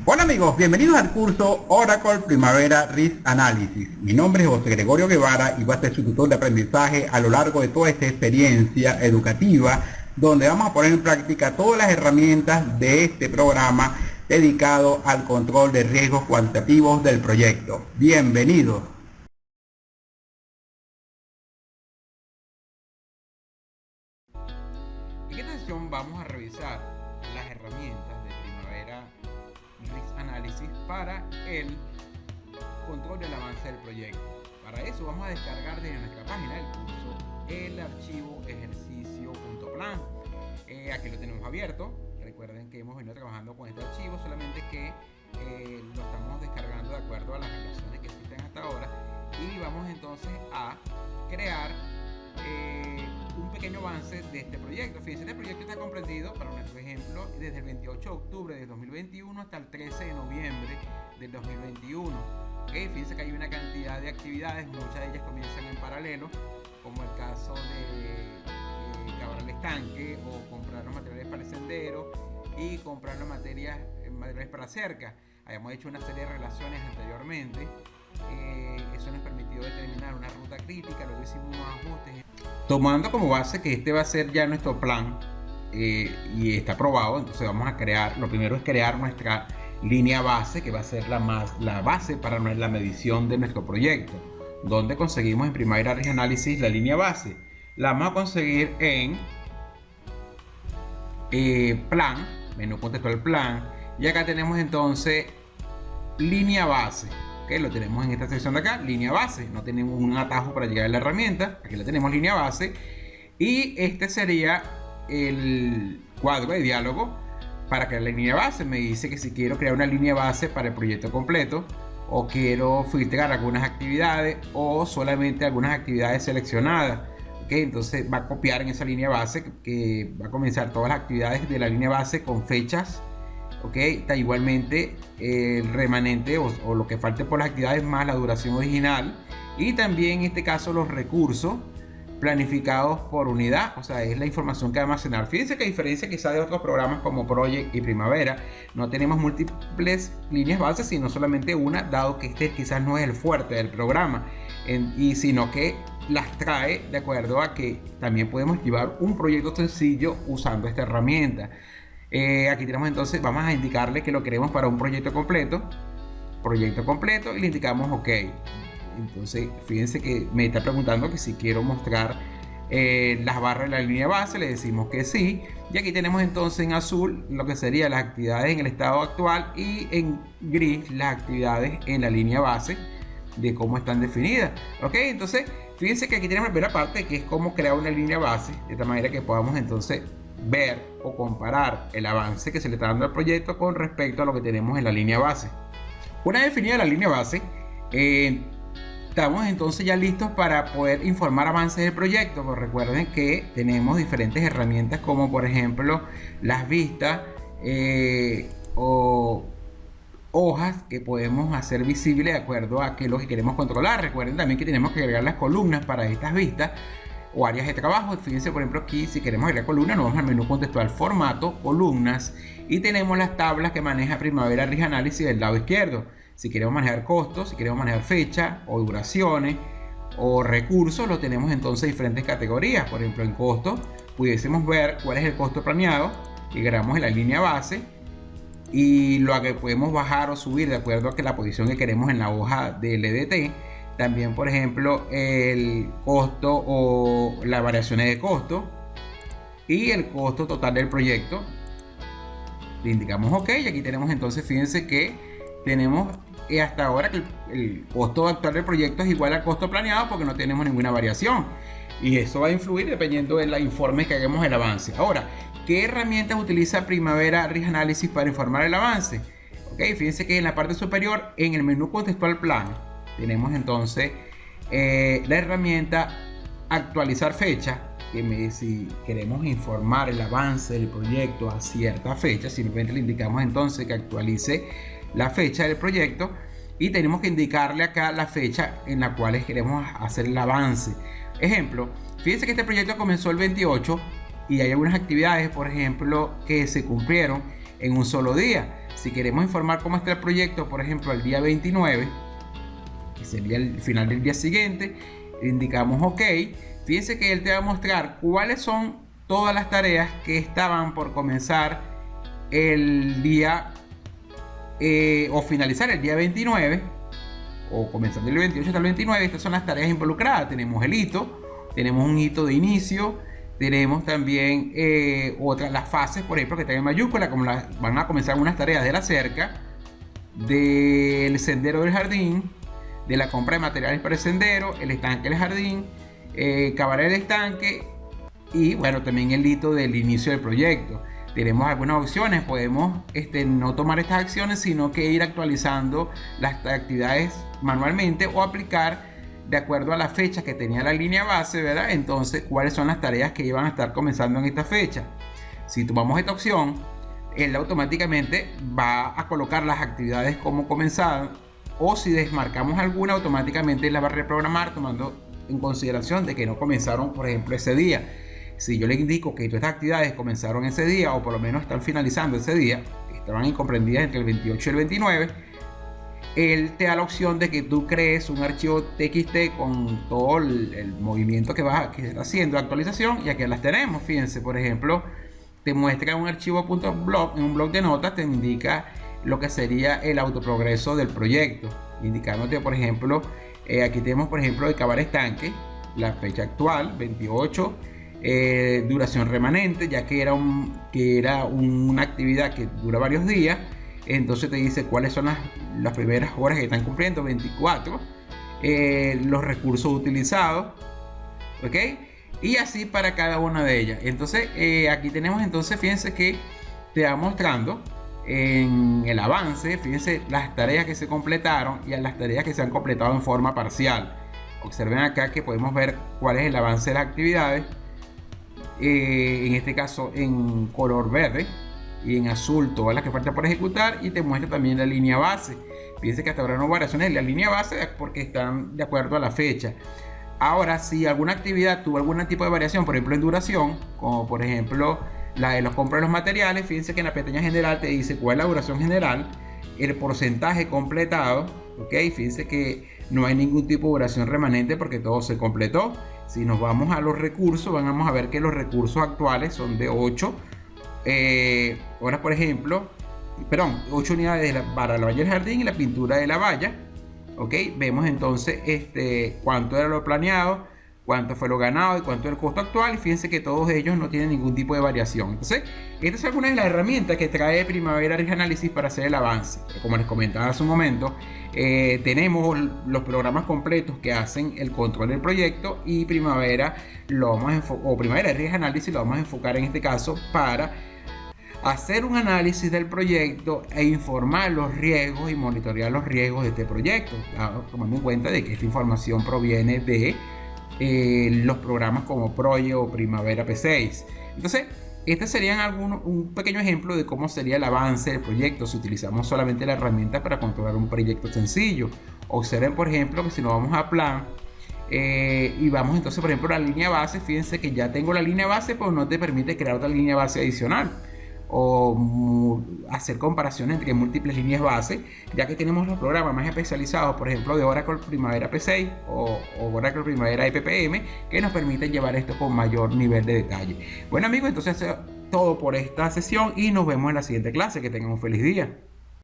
Hola amigos, bienvenidos al curso Oracle Primavera Risk Analysis. Mi nombre es José Gregorio Guevara y voy a ser su tutor de aprendizaje a lo largo de toda esta experiencia educativa, donde vamos a poner en práctica todas las herramientas de este programa dedicado al control de riesgos cuantitativos del proyecto. Bienvenidos. En esta sesión vamos a revisar las herramientas de Primavera Risk Analysis para el control del avance del proyecto. Para eso vamos a descargar desde nuestra página del curso el archivo ejercicio.plan. Aquí lo tenemos abierto. Recuerden que hemos venido trabajando con este archivo, solamente que lo estamos descargando de acuerdo a las relaciones que existen hasta ahora, y vamos entonces a crear un pequeño avance de este proyecto. Fíjense, este proyecto está comprendido, para nuestro ejemplo, desde el 28 de octubre de 2021 hasta el 13 de noviembre del 2021. Fíjense que hay una cantidad de actividades, muchas de ellas comienzan en paralelo, como el caso de cavar el estanque, o comprar los materiales para el sendero y comprar los materiales para cerca. Habíamos hecho una serie de relaciones anteriormente. Eso nos permitió determinar una ruta crítica, luego hicimos unos ajustes. Tomando como base que este va a ser ya nuestro plan y está aprobado, entonces vamos a crear, lo primero es crear nuestra línea base, que va a ser la base para la medición de nuestro proyecto. ¿Dónde conseguimos en Primavera Risk Analysis la línea base? La vamos a conseguir en plan, menú contextual plan, y acá tenemos entonces línea base. Lo tenemos en esta sección de acá, línea base. No tenemos un atajo para llegar a la herramienta. Aquí la tenemos, línea base. Y este sería el cuadro de diálogo para crear la línea base. Me dice que si quiero crear una línea base para el proyecto completo, o quiero filtrar algunas actividades, o solamente algunas actividades seleccionadas. Entonces va a copiar en esa línea base, que va a comenzar todas las actividades de la línea base con fechas. Está igualmente el remanente o lo que falte por las actividades más la duración original, y también en este caso los recursos planificados por unidad, o sea, es la información que va a almacenar. Fíjense que a diferencia quizá de otros programas como Project y Primavera, no tenemos múltiples líneas bases, sino solamente una, dado que este quizás no es el fuerte del programa, sino que las trae de acuerdo a que también podemos llevar un proyecto sencillo usando esta herramienta. Aquí tenemos entonces, vamos a indicarle que lo queremos para un proyecto completo, y le indicamos OK. Entonces fíjense que me está preguntando que si quiero mostrar las barras de la línea base, le decimos que sí, y aquí tenemos entonces en azul lo que serían las actividades en el estado actual, y en gris las actividades en la línea base de cómo están definidas. Entonces fíjense que aquí tenemos la primera parte, que es cómo crear una línea base, de tal manera que podamos entonces ver o comparar el avance que se le está dando al proyecto con respecto a lo que tenemos en la línea base. Una vez definida la línea base, estamos entonces ya listos para poder informar avances del proyecto. Pues recuerden que tenemos diferentes herramientas, como por ejemplo las vistas o hojas que podemos hacer visibles de acuerdo a lo que queremos controlar. Recuerden también que tenemos que agregar las columnas para estas vistas o áreas de trabajo. Fíjense, por ejemplo, aquí si queremos agregar columnas, nos vamos al menú contextual, formato, columnas, y tenemos las tablas que maneja Primavera Risk Analysis del lado izquierdo. Si queremos manejar costos, si queremos manejar fecha o duraciones o recursos, lo tenemos entonces en diferentes categorías. Por ejemplo, en costos pudiésemos ver cuál es el costo planeado que creamos en la línea base, y lo que podemos bajar o subir de acuerdo a que la posición que queremos en la hoja del EDT. También, por ejemplo, el costo o las variaciones de costo y el costo total del proyecto. Le indicamos OK, y aquí tenemos entonces, fíjense que tenemos hasta ahora que el costo actual del proyecto es igual al costo planeado, porque no tenemos ninguna variación, y eso va a influir dependiendo del informe que hagamos el avance. Ahora, ¿qué herramientas utiliza Primavera Risk Analysis para informar el avance? Fíjense que en la parte superior, en el menú contextual plan, tenemos entonces la herramienta actualizar fecha, que si queremos informar el avance del proyecto a cierta fecha, simplemente le indicamos entonces que actualice la fecha del proyecto, y tenemos que indicarle acá la fecha en la cual queremos hacer el avance. Ejemplo, fíjense que este proyecto comenzó el 28 y hay algunas actividades, por ejemplo, que se cumplieron en un solo día. Si queremos informar cómo está el proyecto, por ejemplo, el día 29, que sería el final del día siguiente, indicamos OK. Fíjense que él te va a mostrar cuáles son todas las tareas que estaban por comenzar el día o finalizar el día 29, o comenzando el 28 hasta el 29. Estas son las tareas involucradas. Tenemos el hito, tenemos un hito de inicio, tenemos también las fases, por ejemplo, que están en mayúscula, como van a comenzar unas tareas de la cerca, del sendero del jardín, de la compra de materiales para el sendero, el estanque del jardín, cavar el estanque, y bueno, también el hito del inicio del proyecto. Tenemos algunas opciones, podemos no tomar estas acciones, sino que ir actualizando las actividades manualmente o aplicar de acuerdo a la fecha que tenía la línea base, ¿verdad? Entonces, ¿cuáles son las tareas que iban a estar comenzando en esta fecha? Si tomamos esta opción, él automáticamente va a colocar las actividades como comenzaron, o si desmarcamos alguna, automáticamente la va a reprogramar tomando en consideración de que no comenzaron, por ejemplo, ese día. Si yo le indico que todas estas actividades comenzaron ese día, o por lo menos están finalizando ese día, que estaban comprendidas entre el 28 y el 29, él te da la opción de que tú crees un archivo TXT con todo el movimiento que está haciendo de actualización, y aquí las tenemos. Fíjense, por ejemplo, te muestra un archivo .block, en un bloc de notas te indica lo que sería el autoprogreso del proyecto, indicándote, por ejemplo, aquí tenemos, por ejemplo, el cavar estanque, la fecha actual, 28, duración remanente, ya que era una actividad que dura varios días. Entonces te dice cuáles son las primeras horas que están cumpliendo, 24, los recursos utilizados, ¿ok? Y así para cada una de ellas. Entonces aquí tenemos, entonces fíjense que te va mostrando en el avance, fíjense las tareas que se completaron y a las tareas que se han completado en forma parcial. Observen acá que podemos ver cuál es el avance de las actividades, en este caso en color verde, y en azul todas las que faltan por ejecutar, y te muestra también la línea base. Fíjense que hasta ahora no hay variaciones en la línea base porque están de acuerdo a la fecha. Ahora, si alguna actividad tuvo algún tipo de variación, por ejemplo en duración, como por ejemplo la de los compras de los materiales, fíjense que en la pestaña general te dice cuál es la duración general, el porcentaje completado, ok. Fíjense que no hay ningún tipo de duración remanente porque todo se completó. Si nos vamos a los recursos, vamos a ver que los recursos actuales son de 8 horas, por ejemplo, 8 unidades para la valla del jardín y la pintura de la valla, ok. Vemos entonces cuánto era lo planeado, cuánto fue lo ganado y cuánto es el costo actual, y fíjense que todos ellos no tienen ningún tipo de variación. Entonces, estas son algunas de las herramientas que trae Primavera Risk Analysis para hacer el avance. Como les comentaba hace un momento, tenemos los programas completos que hacen el control del proyecto, y Primavera Primavera Risk Analysis lo vamos a enfocar en este caso para hacer un análisis del proyecto e informar los riesgos y monitorear los riesgos de este proyecto, tomando en cuenta de que esta información proviene de los programas como Proye o Primavera P6. Entonces, estos serían un pequeño ejemplo de cómo sería el avance del proyecto si utilizamos solamente la herramienta para controlar un proyecto sencillo. Observen, por ejemplo, que si nos vamos a plan y vamos entonces, por ejemplo, a la línea base, fíjense que ya tengo la línea base, pero no te permite crear otra línea base adicional o hacer comparaciones entre múltiples líneas base, ya que tenemos los programas más especializados, por ejemplo de Oracle Primavera P6 o Oracle Primavera EPPM, que nos permiten llevar esto con mayor nivel de detalle. Bueno amigos, entonces eso es todo por esta sesión y nos vemos en la siguiente clase. Que tengan un feliz día.